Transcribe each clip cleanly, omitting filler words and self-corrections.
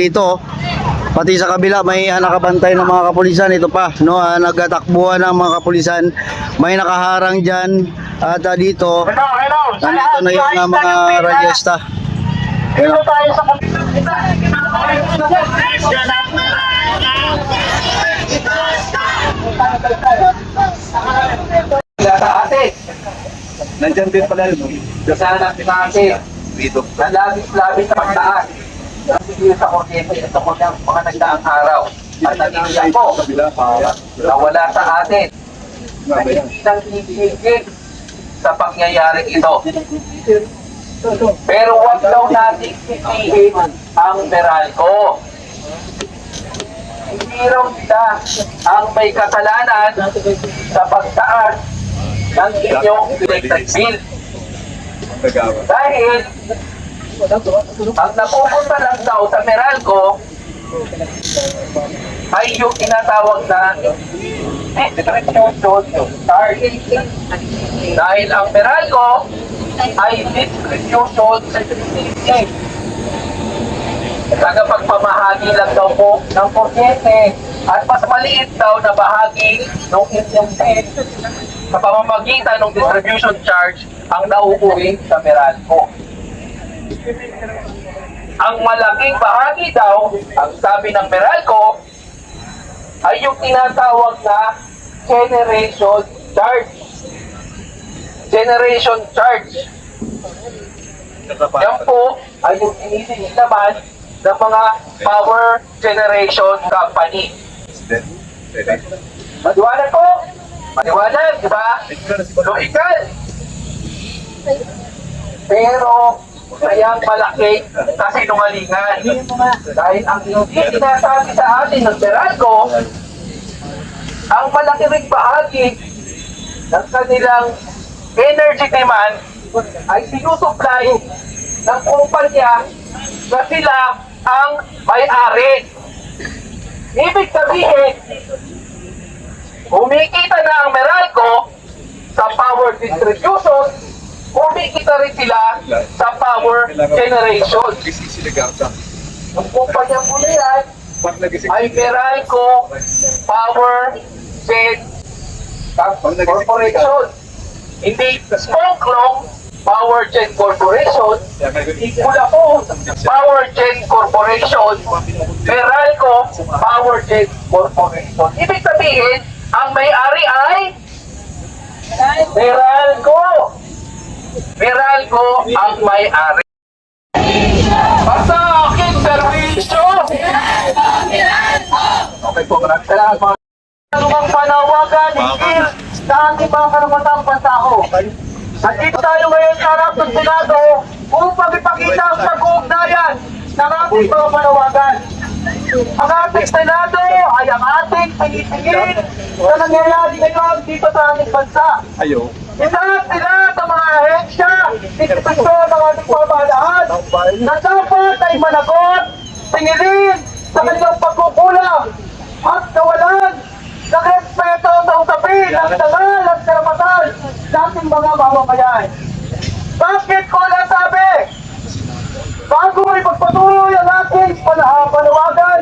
Dito, pati sa kabila may nakabantay ng mga kapulisan. Ito pa, no, nagtatakbuhan ng mga kapulisan. May nakaharang diyan at dito, nandito na yung mga radyesta. Dito tayo sa ate. Nandiyan din pala yun. Kasama natin ate. Dito. Nalabis-labis sa pagtaas. Sige sa kuryente, ito ko ng mga nagdaang araw. At nagiging ko, nawala sa atin. Nang higit sa pangyayaring ito. Pero wag daw natin sisihin ang Meralco. Hindi raw sila ang may kasalanan sa pagtaas ng inyong electric bill. Dahil ang napupunta lang daw sa Meralco ay yung tinatawag na distribution charge. Dahil ang Meralco ay distribution certificate. Tagapagpamahagi lang daw po ng kuryente at mas maliit daw na bahagi ng inyong bill sa pamamagitan ng distribution charge ang nauuwi sa Meralco. Ang malaking bahagi daw, ang sabi ng Meralco, ay yung tinatawag na generation charge. Generation charge. Yan po ay yung inisin naman ng mga power generation company. Maliwanag po? Maliwanag, di ba? Logical. Pero kayang malaki kasinungalingan. Dahil ang hindi sinasabi sa atin ng Meralco, ang malaki ring bahagi ng kanilang energy demand ay sinusupply ng kumpanya na sila ang may-ari. Ibig sabihin, kumikita na ang Meralco sa power distribution, kumikita rin sila sa power generation. Ang kumpanya po na yan ay Meralco Power Gen Corporation. Hindi Smokelong Power Gen Corporation, Bulaco Power Gen Corporation, Meralco Power Gen Corporation. Ibig sabihin, ang may-ari ay Meralco. Meralco ang may-ari. Basta aking servisyo. Okay po, maraming salamat. Anumang panawagan, higil sa ating mga karamatang pantaho. Nandito tayo ngayon sa harap ng Senado upang ipakita ang pag-uugnayan ng ating mga panawagan. Ang ating Senado ay ang ating pinipigil sa nangyayari ngayon dito sa ating bansa. Lahat sila sa mga ahensya, institusyon ng ating pamahalaan na dapat ay managot, tingilin sa kanilang pagkukulang at kawalan ng respeto sa usapin ng dangal at karapatan ng ating mga mamamayan. Bakit ko nasabi? Bago ipagpatuloy ang ating panawagan,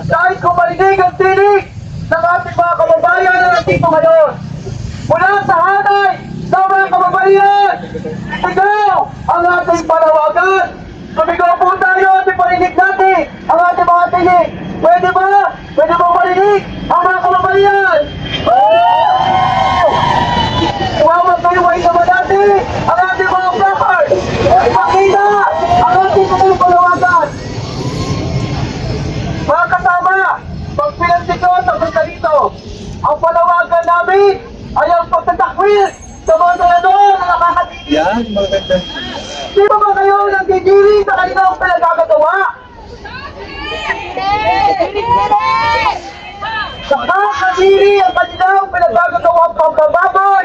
dahil ko marinig ang tinig ng ating mga kababayan na nandito ngayon. Mula sa hanay ng mga kababayan, sigaw ang ating panawagan. Sumigaw po tayo at iparinig natin ang ating mga tinig. Pwede ba? Pwede ba marinig ang mga kababayan? Huwag kayo ay naman natin ang ating mga placard. Ipakita ang ating mga panawagan. Mga kasama, pagpinansin at pagpunta dito, ang panawagan namin ay ang pagtatakwil sa mga senador na nakakatili. Yan, maganda. Di ba ba kayo nagdidiri sa kanilang pinagkakatawa? Nakakadiri ang kanilang pinagkakatawang pagbababoy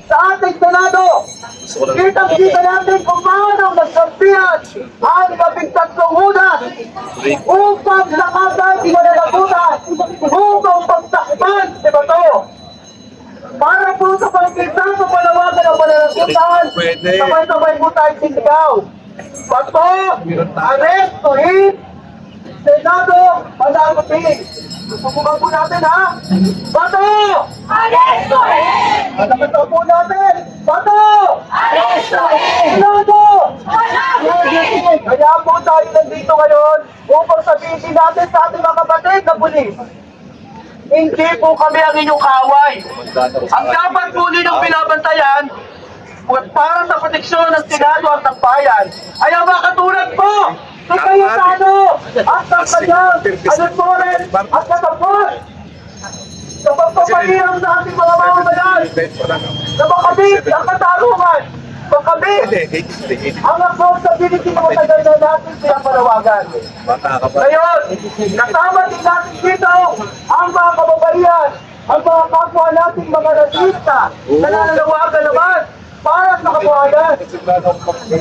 sa ating Senado. Kitang-kita natin kung paano nagkampihan ang 13 hudas upang lakasan di manalagutan, upang pagtakpan si Bato. Para po sa pagkita sa palawagan ng pananagutan, sabay-sabay po tayo sisigaw. Bato, arrestuhin Senado, panagutin. Susubukan po natin, ha? Bato! Panagutin po natin. Bato! Senado! Kaya po tayo nandito ngayon upang sabihin natin sa ating mga kapatid na pulis. Hindi po kami ang inyong kaway. Ang dapat po ninyong binabantayan para sa proteksyon ng Senado at ng bayan ay ang mga katulad po sa Cayetano at ng kanyang Alonsoren at katapos sa pagpapahirap sa ating mga mamamayan na makabit ang katarungan, makabit ang accountability na matagal na natin pinapanawagan. Ngayon, kasama din natin dito ang mga kababaihan, ang mga kapwa nating mga rasista na nananawagan naman para sa kabuhayan.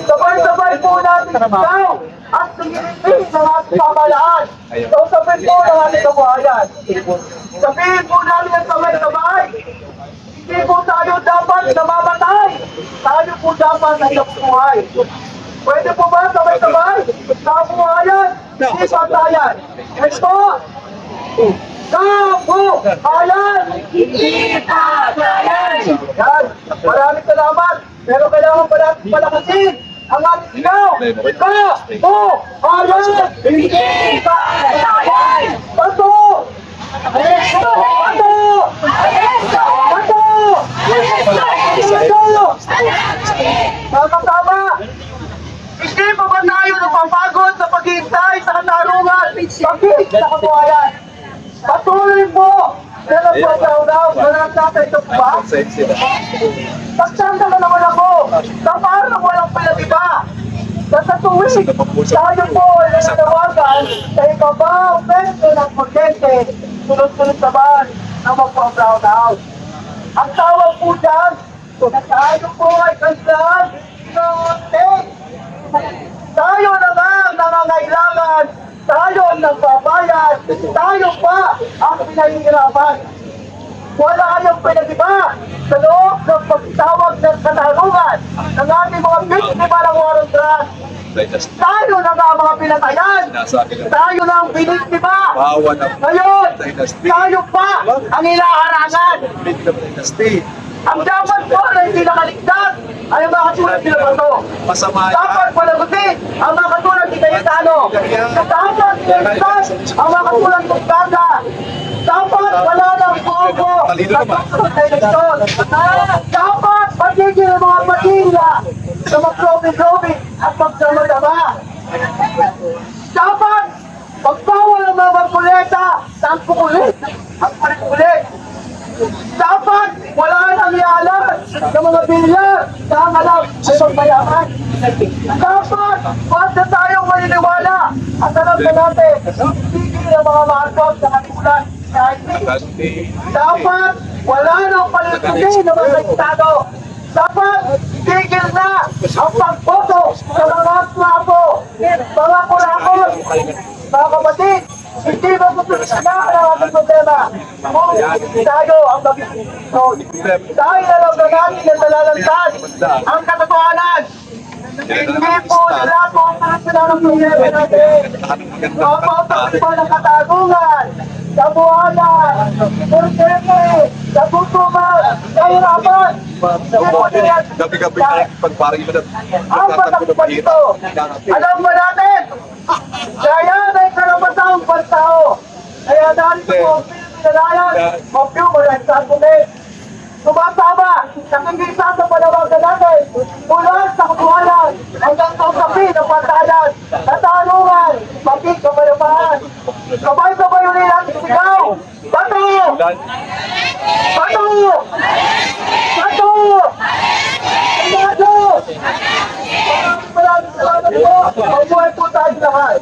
Sabay-sabay po natin ikaw at tingin-tingin ng ating pamahalaan. Sabihin po ng ating kabuhayan. Sabihin po natin ang sabay-sabay. Hindi po tayo dapat namamatay. Tayo po dapat ay nabubuhay. Pwede po ba sabay-sabay? Sa kabuhayan, hindi patayan. Ito, kabuhayan! Hindi patayan! Yan, maraming salamat. Pero kailangan pa natin palakasin ang ating sigaw. Kabuhayan! Hindi patayan! Bato! Bato! Bato! Kasama! Hindi pa ba tayo napapagod sa paghihintay sa katarungan? Bakit sa kabuhayan? Patuloy po! Pero po daw, walang tatay ito ba? Pagsanda na naman ako sa parang walang pinag-iba. Sa tuwing, tayo po ay nananawagan sa ibabaw pwede ng kuryente, sunod-sunod naman na magpa-brown out. Ang tawag po dyan, na tayo po ay kailangan ng tayo na nga ang nangangailangan, tayo ang nagbabayad, tayo pa ang pinahihirapan. Wala kayong pinag-iba sa loob ng pagtawag ng katarungan ng ating mga biktima ng war on drugs. Tayo na nga mga pinatayan, tayo na ang biniktima. Ngayon, tayo pa ang ilaharangan. Ang dapat po na hindi nakaligtas ay ang mga katulad nila Bato. Dapat palagutin ang mga katulad ni Cayetano. Dapat iligtas ang mga katulad ng Gaga. Dapat wala ng bobo sa susunod na eleksyon. Dapat patigil ang mga Manila na mag-lobby-lobby at magdama-dama. Dapat magbawal ang mga magkuleta sa ang pukulit at kulit-kulit. Dapat wala nang ialam ng mga bilyar na ang alam ay magmayaman. Dapat wag na tayong maniniwala at alam na natin hindi ang mga markot na katulad sa IT. Dapat wala nang palutusin ng mga estado. Dapat tigil na ang pagboto sa mga plato, mga kulakot, mga kapatid. Hindi ba gusto na ang ating problema? Kung tayo ang mag-iisipon, tayo na lang na natin ang nalalantad ang katotohanan. Hindi po nila po ang kasunod ng problema natin. Mapapagod po ng katarungan, kabuhayan, kurkeme, kagutuman, kahirapan. Gabi-gabi na pagparang iba na Ang patakbo dito, alam ba natin? Kaya ay karapatang pagtao. Kaya dahil po, pinalayan, mag-human sa atin. Sumasama sa kagisa sa panawagan natin, mula sa kabuhayan hanggang sa usapi ng pantalan, katarungan, maging kapayapaan. Sabay-sabay ulit natin sigaw. Bato! Bato! Bato! Senado! Maraming salamat po. Mabuhay po tayo lahat.